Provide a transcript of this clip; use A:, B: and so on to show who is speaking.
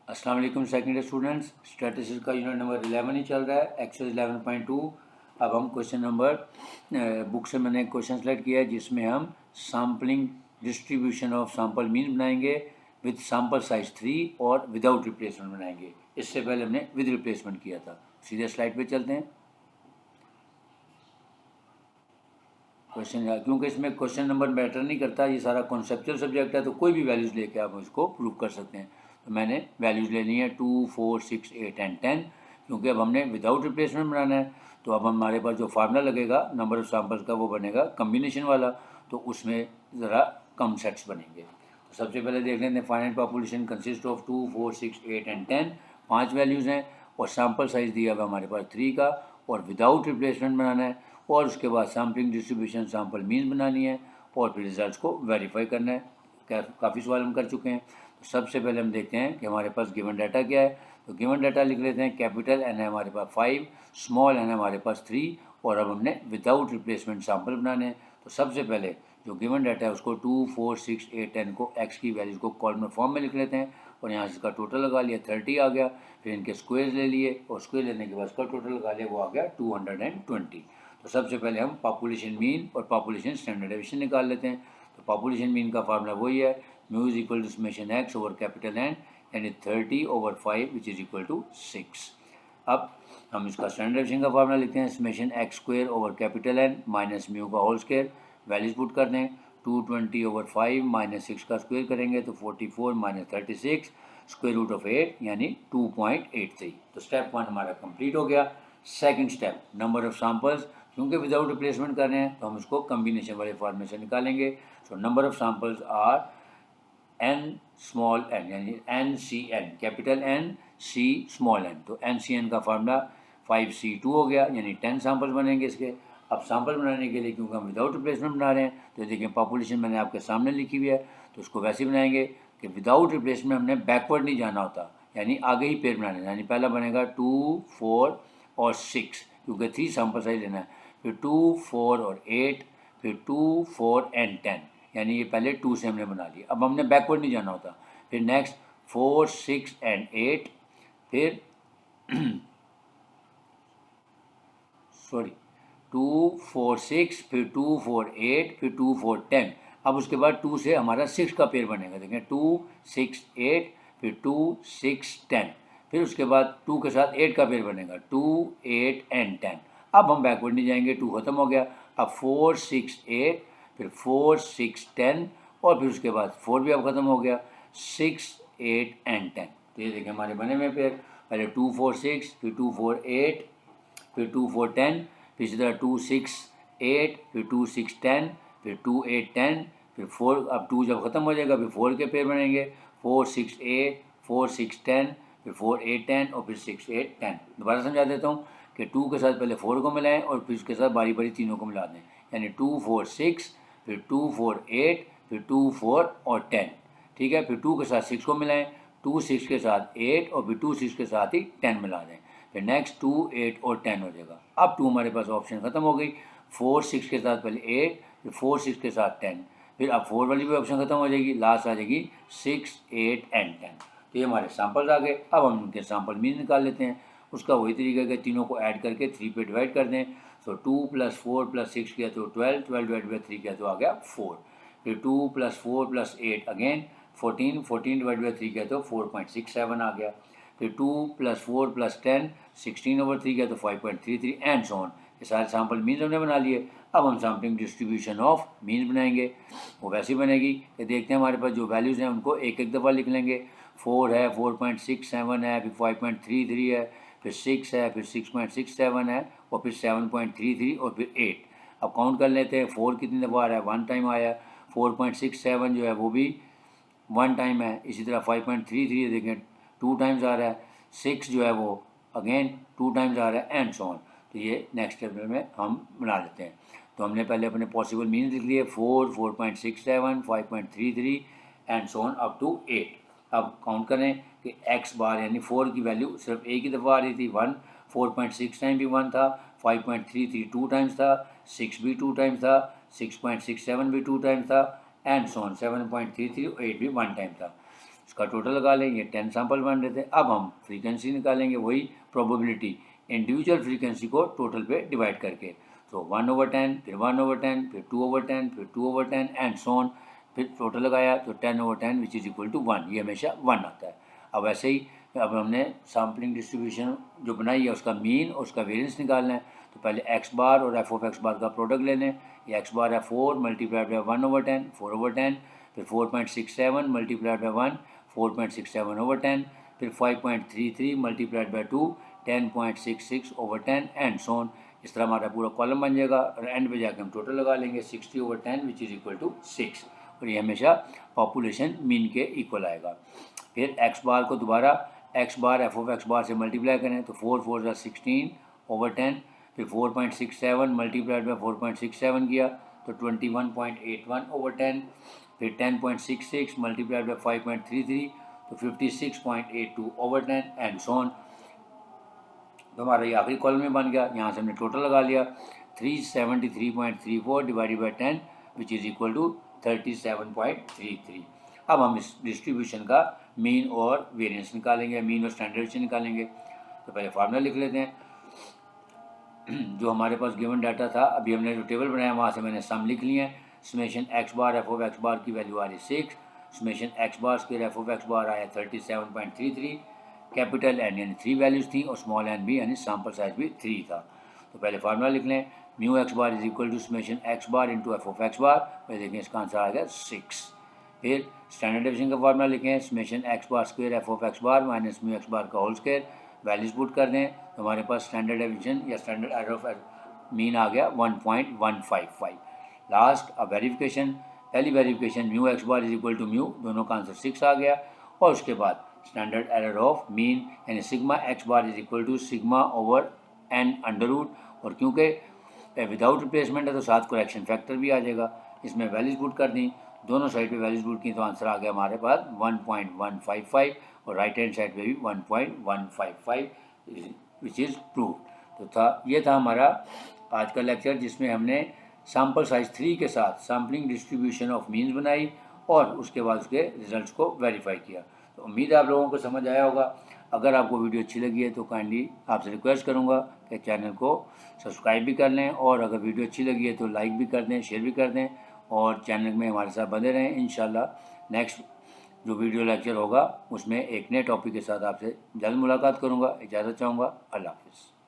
A: अस्सलाम वालेकुम secondary students, statistics का यूनिट नंबर 11 ही चल रहा है, एक्सरसाइज 11.2। अब हम क्वेश्चन नंबर बुक से मैंने क्वेश्चन सेलेक्ट किया है जिसमें हम sampling distribution of sample mean बनाएंगे विद सैम्पल साइज 3 और विदाउट रिप्लेसमेंट बनाएंगे। इससे पहले हमने विद रिप्लेसमेंट किया था। सीधे स्लाइड पे चलते हैं। क्वेश्चन, क्योंकि इसमें क्वेश्चन नंबर मैटर नहीं करता, ये सारा कॉन्सेप्चुअल सब्जेक्ट है, तो कोई भी वैल्यूज़ लेके आप इसको प्रूव कर सकते हैं। तो मैंने वैल्यूज़ लेनी है 2, 4, 6, 8 एंड 10, क्योंकि अब हमने विदाउट रिप्लेसमेंट बनाना है। तो अब हमारे पास जो फार्मूला लगेगा नंबर ऑफ सैम्पल्स का वो बनेगा कम्बिनेशन वाला, तो उसमें ज़रा कम सेट्स बनेंगे। तो सबसे पहले देख लेते हैं finite population consist of 2, 4, 6, 8 and 10। 5 values हैं और सैम्पल साइज़ दिया हुआ हमारे पास 3 का, और विदाउट रिप्लेसमेंट बनाना है, और उसके बाद सैम्पलिंग डिस्ट्रीब्यूशन सैम्पल मीन बनानी है, और फिर रिजल्ट्स को वेरीफाई करना है। काफ़ी सवाल हम कर चुके हैं। तो सबसे पहले हम देखते हैं कि हमारे पास गिवन डाटा क्या है। तो गिवन डाटा लिख लेते हैं। कैपिटल एन है हमारे पास 5, स्मॉल एन है हमारे पास 3, और अब हमने विदाउट रिप्लेसमेंट सैम्पल बनाने हैं। तो सबसे पहले जो गिवन डाटा है उसको 2, 4, 6, 8, 10 को एक्स की वैल्यूज़ को कॉलम फॉर्म में लिख लेते हैं, और यहाँ से इसका टोटल लगा लिया 30 आ गया। फिर इनके स्क्वेयर ले लिए, और स्क्वेयर लेने के बाद इसका टोटल लगा लिया, वो आ गया 220। तो सबसे पहले हम पॉपुलेशन मीन और पॉपुलेशन स्टैंडर्ड डेविएशन निकाल लेते हैं। तो पॉपुलेशन मीन का फार्मूला वही है, mu is equal to summation x over capital N, यानी 30/5 विच इज इक्वल टू 6। अब हम इसका स्टैंडर्ड डेविएशन का फार्मूला लिखते हैं, summation x square over capital N minus mu का होल स्क्वेयर। वैल्यूज पुट कर दें, 220/5 माइनस 6 का स्क्वेयर करेंगे तो 44 माइनस 36 स्क्वेयर रूट ऑफ 8 यानी 2.83। तो स्टेप 1 हमारा कंप्लीट हो गया। Second step, number of samples, क्योंकि विदाउट रिप्लेसमेंट कर रहे हैं तो हम इसको कम्बिनेशन वाले फॉर्म से निकालेंगे। So number of samples are n small n, यानी n C n, capital N C small n. तो एन सी एन का फार्मूला 5C2 हो गया, यानी 10 सैम्पल बनेंगे इसके। अब सैम्पल बनाने के लिए, क्योंकि हम विदाउट रिप्लेसमेंट बना रहे हैं, तो देखिए पॉपुलेशन मैंने आपके सामने लिखी हुई है, तो उसको वैसे ही बनाएंगे कि विदाउट रिप्लेसमेंट हमने बैकवर्ड नहीं जाना होता, यानी आगे ही पेयर बनाना है। यानी पहला बनेगा 2, 4 और 6, क्योंकि 3 सैम्पल साइज लेना है। फिर 2, 4 और 8, फिर 2, 4 एंड 10, यानी ये पहले 2 से हमने बना लिया। अब हमने बैकवर्ड नहीं जाना होता। फिर नेक्स्ट 4, 6 एंड 8, फिर 2, 4, 6, फिर 2, 4, 8, फिर 2, 4, 10। अब उसके बाद 2 से हमारा 6 का पेयर बनेगा। देखें 2, 6, 8, फिर 2, 6, 10, फिर उसके बाद 2 के साथ 8 का पेयर बनेगा, 2, 8 एंड 10। अब हम बैकवर्ड नहीं जाएंगे, 2 खत्म हो गया। अब 4, 6, 8, फिर 4, 6, 10, और फिर उसके बाद 4 भी अब खत्म हो गया, 6, 8 एंड 10। तो ये देखें हमारे बने हुए पेयर, पहले 2, 4, 6, फिर 2, 4, 8, फिर 2, 4, 10, फिर इसी तरह 2, 6, 8, फिर 2, 6, 10, फिर 2, 8, 10, फिर 4। अब 2 जब खत्म हो जाएगा फिर 4 के पेयर बनेंगे, 4, 6, 8, 4, 6, 10, फिर 4, 8, 10, और फिर 6, 8, 10। दोबारा समझा देता हूँ कि 2 के साथ पहले 4 को मिलाएं और फिर उसके साथ बारी बारी तीनों को मिला दें, यानी 2, 4, 6, फिर 2, 4, 8, फिर 2, 4 और 10। ठीक है, फिर 2 के साथ 6 को मिलाएं, 2, 6 के साथ 8, और फिर 2, 6 के साथ ही 10 मिला दें, फिर नेक्स्ट 2, 8 और 10 हो जाएगा। अब 2 हमारे पास ऑप्शन खत्म हो गई, 4, 6 के साथ पहले 8, फिर 4, 6 के साथ 10, फिर अब 4 वाली भी ऑप्शन खत्म हो जाएगी, लास्ट आ जाएगी 6, 8 एंड 10। तो ये हमारे सैम्पल्स आ गए। अब हम उनके सैम्पल मीन निकाल लेते हैं। उसका वही तरीका है, तीनों को ऐड करके 3 पे डिवाइड कर दें। तो 2 + 4 + 6 किया तो 12, 12 डिवाइड बाई 3 किया तो आ गया 4। फिर 2 + 4 + 8 अगेन 14, 14 डिवाइड बाई 3 किया तो 4.67 आ गया। फिर 2 + 4 + 10, 16/3 किया तो 5.33 एंड सो ऑन। ये सारे सैम्पल मीन्स हमने बना लिए। अब हम सैम्पलिंग डिस्ट्रीब्यूशन ऑफ मीन्स बनाएंगे। वो वैसी बनेगी कि देखते हैं हमारे पास जो वैल्यूज़ हैं उनको एक एक दफ़ा लिख लेंगे। 4 है, 4.67 है, फिर 5.33 है, फिर 6 है, फिर 6.67 है, और फिर 7.33 और फिर 8। अब काउंट कर लेते हैं 4 कितनी दफ़ा आ रहा है, 1 टाइम आया। 4.67 जो है वो भी 1 टाइम है। इसी तरह 5.33 देखें 2 टाइम्स आ रहा है। 6 जो है वो अगेन 2 टाइम्स आ रहा है एंड सो ऑन। तो ये नेक्स्ट स्टेप में हम बना लेते हैं। तो हमने पहले अपने पॉसिबल मीन्स लिख लिए, 4, 4.67, 5.33 and so on up to 8। अब काउंट करें कि एक्स बार यानी 4 की वैल्यू सिर्फ एक ही दफ़ा आ रही थी, 1। 4.6 टाइम भी 1 था, 5.33 2 टाइम्स था, 6 भी 2 टाइम्स था, 6.67 भी 2 टाइम्स था एंड सो ऑन। 7.33 और 8 भी 1 टाइम था। उसका टोटल लगा लें। ये 10 सैंपल बन रहे थे। अब हम फ्रीक्वेंसी निकालेंगे, वही प्रोबेबिलिटी इंडिविजुअल फ्रीक्वेंसी को टोटल पे डिवाइड करके। तो 1/10, फिर 1/10, फिर 2/10, फिर 2/10 एंड सो ऑन। फिर टोटल लगाया तो 10/10 विच इज़ इक्वल टू 1, ये हमेशा 1 आता है। अब ऐसे ही अब हमने सैम्पलिंग डिस्ट्रीब्यूशन जो बनाई है उसका मीन और उसका वेरिएंस निकालना है। तो पहले एक्स बार और एफ ऑफ एक्स बार का प्रोडक्ट ले लें। ये एक्स बार है 4 मल्टीप्लाइड बाई 1/10, 4/10, फिर 4.67 मल्टीप्लाइड बाई 1, 4.67/10, फिर 5.33 multiplied by 2, 10.66/10 and so on. इस तरह हमारा पूरा कॉलम बन जाएगा और एंड पे जाकर हम टोटल लगा लेंगे 60/10 विच इज़ इक्वल टू 6, और ये हमेशा पॉपुलेशन मीन के इक्वल आएगा। फिर एक्स बार को दोबारा x bar f of x bar से मल्टीप्लाई करें तो 4 4 16/10, फिर 4.67 मल्टीप्लाइड बाई 4.67 किया तो 21.81/10, फिर 10.66 मल्टीप्लाइड बाई 5.33 तो 56.82/10 एंड सो ऑन। तो हमारा ये आखिरी कॉलम में बन गया। यहाँ से हमने टोटल लगा लिया 373.34 divided by 10 which is equal to 37.33। अब हम इस डिस्ट्रीब्यूशन का मीन और वेरिएंस निकालेंगे, मीन और स्टैंडर्ड डेविएशन निकालेंगे। तो पहले फार्मूला लिख लेते हैं। जो हमारे पास गिवन डाटा था, अभी हमने जो टेबल बनाया वहाँ से मैंने सम लिख लिए हैं। Summation x bar f of x bar की वैल्यू आ रही 6, summation x bar square f of x bar आया 37.33। कैपिटल एन यानी 3 वैल्यूज़ थी और स्मॉल एन भी यानी सैम्पल साइज भी 3 था। तो पहले फार्मूला लिख लें, mu x bar is equal to summation x bar into f of x bar. वही देखें इसका आंसर आ गया 6। फिर स्टैंडर्ड डेविएशन का फार्मूला लिखें, summation x bar square f of x bar minus mu x bar का होल स्क्वायर। वैल्यूज पुट कर दें तो हमारे पास स्टैंडर्ड डेविएशन या स्टैंडर्ड एरर ऑफ मीन आ गया 1.155। लास्ट अब वेरिफिकेशन, पहली verification mu x bar is equal to mu, दोनों का आंसर 6 आ गया। और उसके बाद स्टैंडर्ड एरर ऑफ मीन यानी sigma x bar is equal to sigma over n under root, और क्योंकि विदाउट रिप्लेसमेंट है तो साथ करेक्शन फैक्टर भी आ जाएगा। इसमें वैल्यूज पुट कर दी, दोनों साइड पे वैल्यूज पुट की तो आंसर आ गया हमारे पास 1.155 और राइट हैंड साइड पे भी 1.155 विच इज़ प्रूव। तो ये था हमारा आज का लेक्चर, जिसमें हमने सैम्पल साइज 3 के साथ सैम्पलिंग डिस्ट्रीब्यूशन ऑफ मीन्स बनाई और उसके बाद उसके रिजल्ट्स को वेरीफाई किया। तो उम्मीद है आप लोगों को समझ आया होगा। अगर आपको वीडियो अच्छी लगी है तो काइंडली आपसे रिक्वेस्ट करूंगा कि चैनल को सब्सक्राइब भी कर लें, और अगर वीडियो अच्छी लगी है तो लाइक भी कर दें, शेयर भी कर दें, और चैनल में हमारे साथ बने रहें। इंशाल्लाह नेक्स्ट जो वीडियो लेक्चर होगा उसमें एक नए टॉपिक के साथ आपसे जल्द मुलाकात करूंगा। इजाज़त चाहूँगा। अल्लाह हाफ़िज़।